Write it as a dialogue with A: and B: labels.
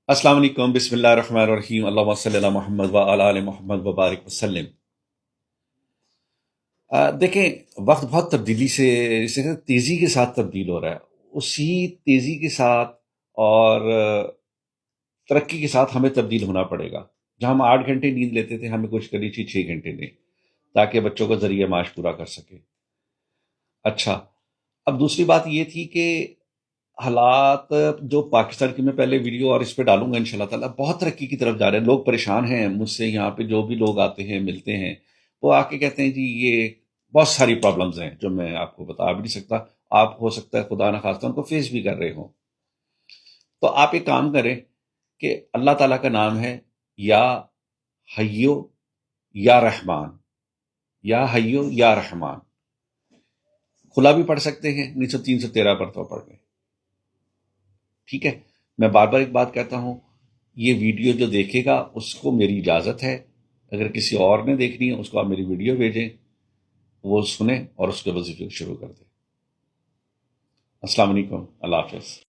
A: السلام علیکم، بسم اللہ الرحمن الرحیم، اللہم صلی علی محمد و علی آل محمد وبارک وسلم۔ دیکھیں، وقت بہت تبدیلی سے جسے کہتے ہیں تیزی کے ساتھ تبدیل ہو رہا ہے، اسی تیزی کے ساتھ اور ترقی کے ساتھ ہمیں تبدیل ہونا پڑے گا۔ جہاں ہم 8 گھنٹے نیند لیتے تھے، ہمیں کوشش کرنی چاہیے 6 گھنٹے لیں، تاکہ بچوں کا ذریعہ معاش پورا کر سکے۔ اچھا، اب دوسری بات یہ تھی کہ حالات جو پاکستان کی، میں پہلے ویڈیو اور اس پہ ڈالوں گا انشاءاللہ تعالیٰ، بہت ترقی کی طرف جا رہے ہیں، لوگ پریشان ہیں مجھ سے، یہاں پہ جو بھی لوگ آتے ہیں ملتے ہیں، وہ آ کے کہتے ہیں جی یہ بہت ساری پرابلمز ہیں جو میں آپ کو بتا بھی نہیں سکتا، آپ ہو سکتا ہے خدا نخواستہ ان کو فیس بھی کر رہے ہوں۔ تو آپ ایک کام کریں کہ اللہ تعالیٰ کا نام ہے یا حیو یا رحمان، یا حیو یا رحمان، کھلا بھی پڑھ سکتے ہیں، نہیں سو 313 پر تو پڑھ لیں، ٹھیک ہے۔ میں بار بار ایک بات کہتا ہوں، یہ ویڈیو جو دیکھے گا اس کو میری اجازت ہے، اگر کسی اور نے دیکھنی ہے اس کو آپ میری ویڈیو بھیجیں، وہ سنیں اور اس کے وظیفے کو شروع کر دیں۔ السلام علیکم، اللہ حافظ۔